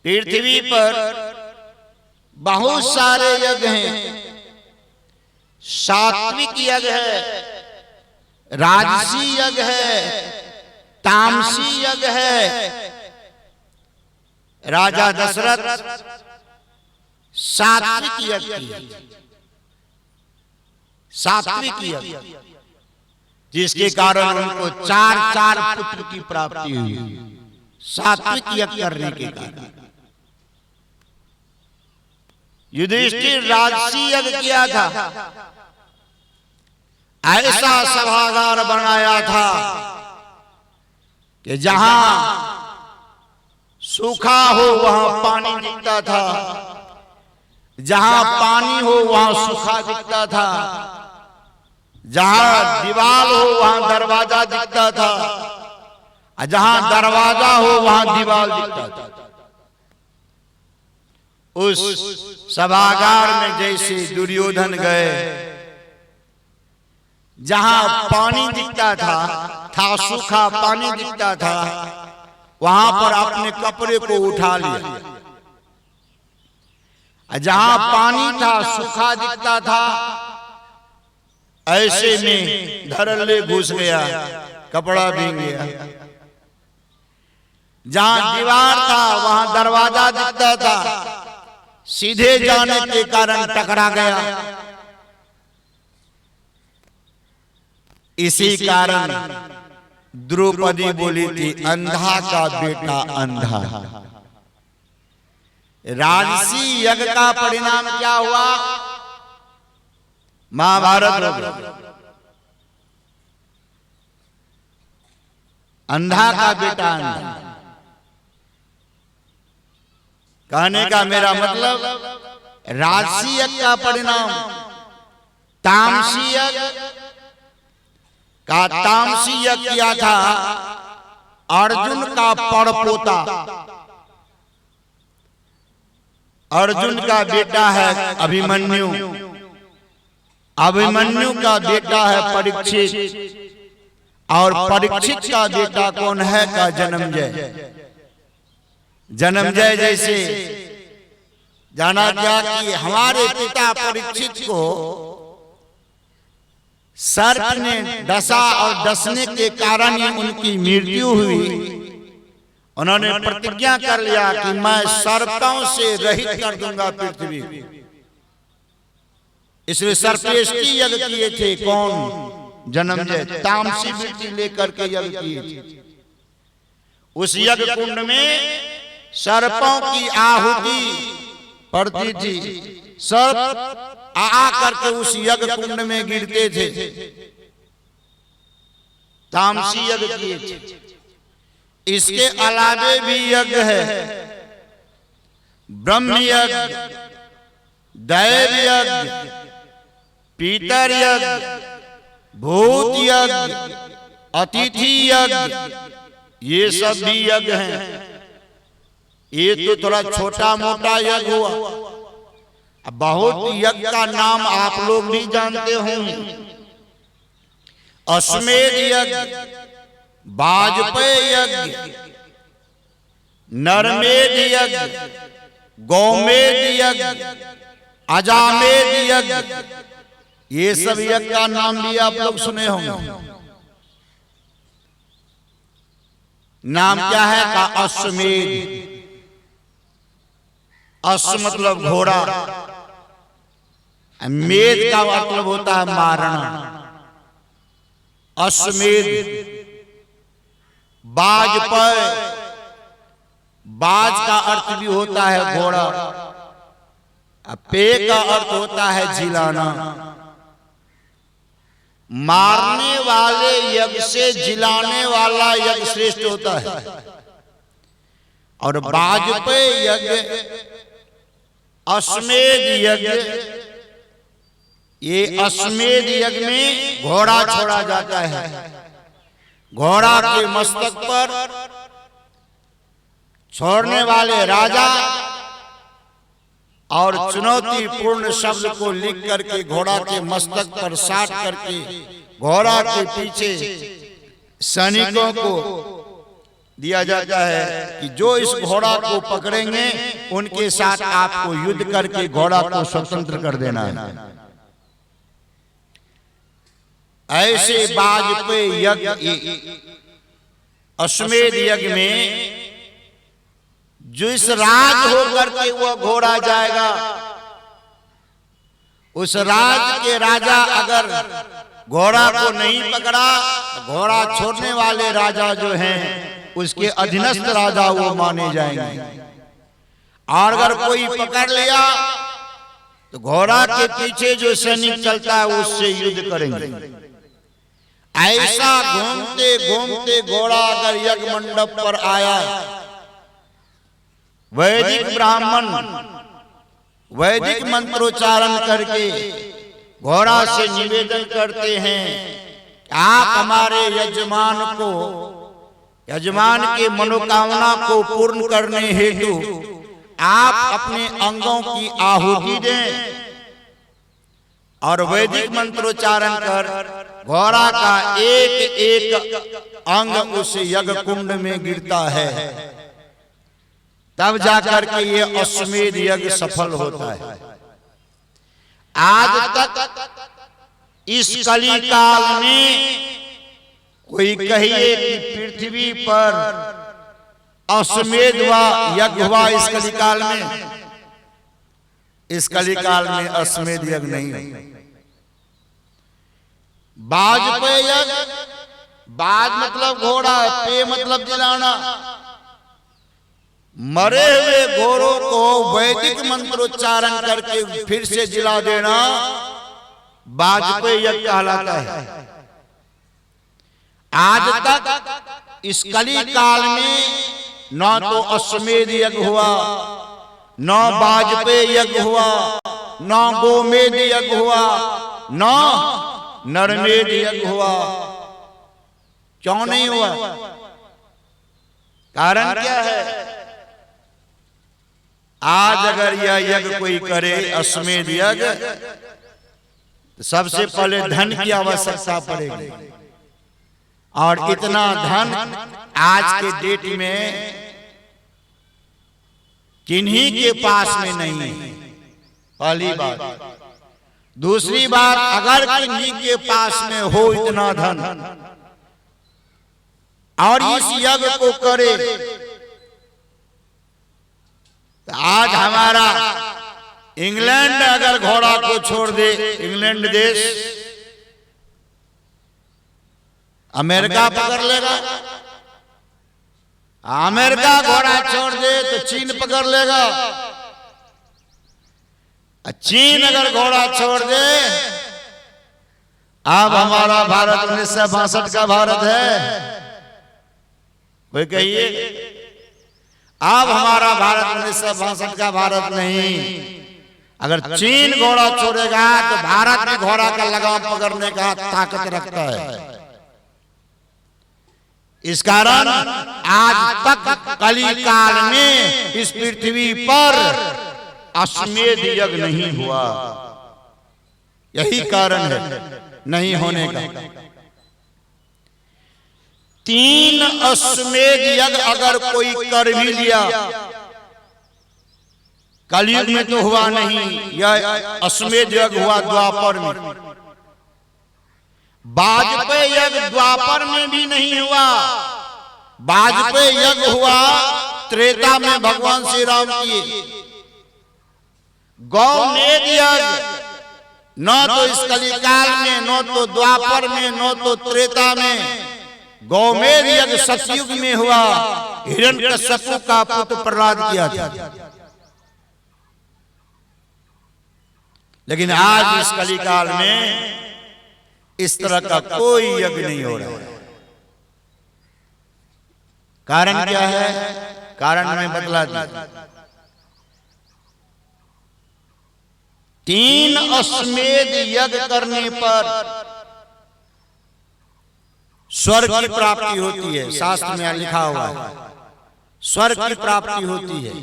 पृथ्वी पर बहुत सारे यज्ञ हैं। सात्विक यज्ञ है, राजसी यज्ञ है, तामसी यज्ञ है। राजा दशरथ सात्विक यज्ञ किए, सात्विक यज्ञ, जिसके कारण उनको चार पुत्र की प्राप्ति हुई, सात्विक यज्ञ करने के कारण। युधिष्ठिर राजसी यज्ञ किया था, ऐसा सभागार बनाया था कि जहां सूखा हो वहां पानी दिखता था, जहां पानी हो वहां सूखा दिखता था, जहां दीवार हो वहां दरवाजा दिखता था, जहां दरवाजा हो वहां दीवार दिखता था। उस सभागार में जैसे दुर्योधन गए, जहां पानी दिखता था सूखा पानी दिखता था, वहां पर अपने कपड़े को उठा लिया। जहां पानी था सूखा दिखता था, ऐसे में धड़ल्ले घुस गया, कपड़ा भीग गया। जहां दीवार था वहां दरवाजा दिखता था, सीधे जाने के कारण टकरा गया। इसी कारण द्रौपदी बोली थी, अंधा का बेटा अंधा। राजसी यज्ञ का परिणाम क्या हुआ? महाभारत हो गया। अंधा का बेटा अंधा। कहने का मेरा मतलब, राजसी यज्ञ का परिणाम तामसी यज्ञ का। तामसी यज्ञ किया था अर्जुन का परपोता। अर्जुन का बेटा है अभिमन्यु, अभिमन्यु का बेटा है परीक्षित, और परीक्षित का बेटा कौन है? का जन्मजय। जन्मजय जैसे जाना गया कि हमारे पिता परीक्षित को सर्प ने डसा और डसने के कारण ही उनकी मृत्यु हुई। उन्होंने प्रतिज्ञा कर लिया कि मैं सर्पों से रहित कर दूंगा पृथ्वी। इसलिए सर्पेष्टि यज्ञ किए थे। कौन? जन्मजय। तामसी वृत्ति लेकर के यज्ञ किए थे। उस यज्ञ कुंड में सर्पों की आहुति पड़ती थी। सर्प आ करके उस यज्ञ कुंड में गिरते थे। तामसी यज्ञ किए थे। इसके अलावे भी यज्ञ है, ब्रह्म यज्ञ, दैव यज्ञ, पीतर यज्ञ, भूत यज्ञ, अतिथि यज्ञ, ये सब भी यज्ञ हैं। ये तो थोड़ा छोटा मोटा यज्ञ हुआ। बहुत यज्ञ का नाम आप लोग भी जानते होंगे। अश्वमेध यज्ञ, वाजपेय यज्ञ, नरमेध यज्ञ, गौमेध यज्ञ, अजामेध यज्ञ, ये सब यज्ञ का नाम भी आप लोग सुने होंगे। नाम क्या है? का अश्वमेध। अश्व मतलब घोड़ा, मेध का मतलब होता है मारना। अश्वमेध। वाजपेय, बाज का अर्थ भी होता है घोड़ा। पे का अर्थ होता है जिलाना। मारने वाले यज्ञ से जिलाने वाला यज्ञ श्रेष्ठ होता है। और वाजपेय यज्ञ, अश्वमेध यज्ञ, ये अश्वमेध यज्ञ में घोड़ा छोड़ा जाता है। घोड़ा के मस्तक पर छोड़ने वाले राजा और चुनौतीपूर्ण शब्द को लिख करके घोड़ा के मस्तक पर साट करके घोड़ा के पीछे सैनिकों को दिया जाता है कि जो इस घोड़ा को पकड़ेंगे उनके साथ आपको युद्ध करके घोड़ा को स्वतंत्र कर देना है। ऐसे वाजपेयी यज्ञ, अश्वमेध यज्ञ में जो इस राज होकर के वो घोड़ा जाएगा, उस राज के राजा अगर घोड़ा को नहीं पकड़ा, घोड़ा छोड़ने वाले राजा जो हैं उसके अधीनस्थ राजा वो माने जाएंगे। और अगर कोई पकड़ लिया तो घोड़ा के पीछे जो सैनिक चलता है उससे युद्ध करेंगे। ऐसा घूमते घूमते घोड़ा अगर यज्ञ मंडप पर आया, वैदिक ब्राह्मण वैदिक मंत्रोच्चारण करके घोड़ा से निवेदन करते हैं, आप हमारे यजमान को, यजमान के मनोकामना को पूर्ण करने हेतु आप अपने अंगों की आहुति दें। और वैदिक मंत्रोच्चारण कर घोड़ा का एक एक अंग उस यज्ञ कुंड में गिरता है, तब जाकर के ये अश्वमेध यज्ञ सफल होता है। आज तक इस कली काल में कोई कहिए कि पृथ्वी पर अश्वमेध यज्ञ हुआ इस कली काल में? इस कली काल में अश्वमेध यज्ञ नहीं। वाजपेयी यज्ञ, बाज मतलब घोड़ा, पे मतलब जलाना, मरे हुए घोड़ों को वैदिक मंत्रोच्चारण करके फिर से जिला देना वाजपेयी यज्ञ कहलाता है। आज तक इस कली काल में न तो अश्वमेध यज्ञ हुआ, न वाजपेयी यज्ञ हुआ, न गोमेध यज्ञ हुआ, न नरमेध यज्ञ हुआ। क्यों नहीं हुआ? कारण क्या है? आज अगर यह यज्ञ कोई करे, अश्वमेध यज्ञ, तो सबसे पहले धन की आवश्यकता पड़ेगी। और इतना धन आज के डेट में किन्हीं के पास में नहीं है, पहली बात। दूसरी बात, अगर किन्हीं के पास में हो इतना धन और इस यज्ञ को करे, तो आज हमारा इंग्लैंड अगर घोड़ा को छोड़ दे, इंग्लैंड देश अमेरिका पकड़ लेगा। अमेरिका घोड़ा छोड़ दे तो चीन पकड़ लेगा। चीन अगर घोड़ा छोड़ दे, अब हमारा भारत 1962 का भारत है, कोई कहिए अब हमारा भारत 1962 का भारत नहीं। अगर चीन घोड़ा छोड़ेगा तो भारत में घोड़ा का लगाम पकड़ने का ताकत रखता है। इस कारण आज तक कली काल में इस पृथ्वी पर अश्वमेध यज्ञ नहीं हुआ। यही कारण है नहीं होने का। 3 अश्वमेध यज्ञ अगर कोई कर भी लिया, कलयुग में तो हुआ नहीं, यह अश्वमेध यज्ञ हुआ द्वापर में। वाजपेयी यज्ञ द्वापर में भी नहीं हुआ। वाजपेयी यज्ञ हुआ त्रेता में भगवान श्री राम किए। गौमेध यज्ञ न तो इस कलिकाल में, न तो द्वापर में, न तो त्रेता में। गौमेध यज्ञ सतयुग में हुआ, हिरण्यकश्यप का पुत्र प्रहलाद किया था। लेकिन आज इस कलिकाल में इस तरह का कोई यज्ञ नहीं हो रहा है। कारण क्या है? कारण में बतला दिया। 3 अश्वमेध यज्ञ करने पर स्वर्ग की प्राप्ति होती है। शास्त्र में लिखा हुआ है स्वर्ग की प्राप्ति होती है।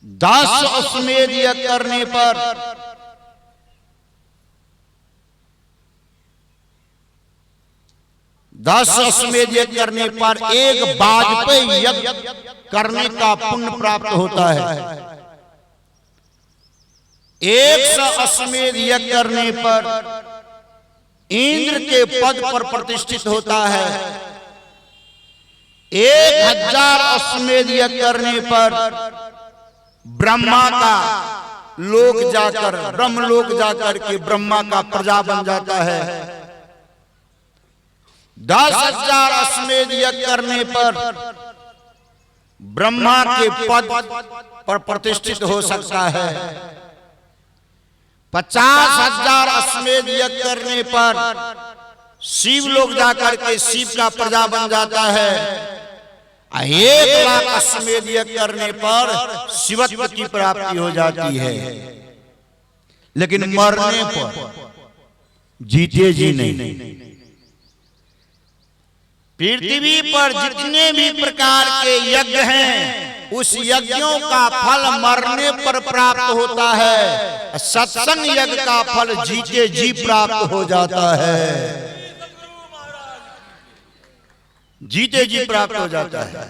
10 अश्वमेध यज्ञ करने पर 10 अश्वमेध यज्ञ करने पर एक वाजपेयी यज्ञ करने का पुण्य प्राप्त होता है। 100 अश्वमेध यज्ञ करने पर इंद्र के पद पर प्रतिष्ठित होता है। 1000 अश्वमेध यज्ञ करने पर ब्रह्मा का लोक जाकर ब्रह्मलोक जाकर के ब्रह्मा का प्रजा बन जाता है। 10,000 अश्वमेध यज्ञ करने पर ब्रह्मा के पद पर प्रतिष्ठित हो सकता है। 50,000 अश्वमेध यज्ञ करने पर शिव लोग जाकर के शिव का प्रजा बन जाता है। 1,00,000 अश्वमेध यज्ञ करने पर शिवत्व की प्राप्ति हो जाती है। लेकिन मरने पर जीते जी नहीं। पृथ्वी पर जितने भी प्रकार के यज्ञ हैं उस यज्ञों का फल मरने पर प्राप्त होता है। सत्संग यज्ञ का फल जीते जी प्राप्त हो जाता है। जीते जी प्राप्त हो जाता है।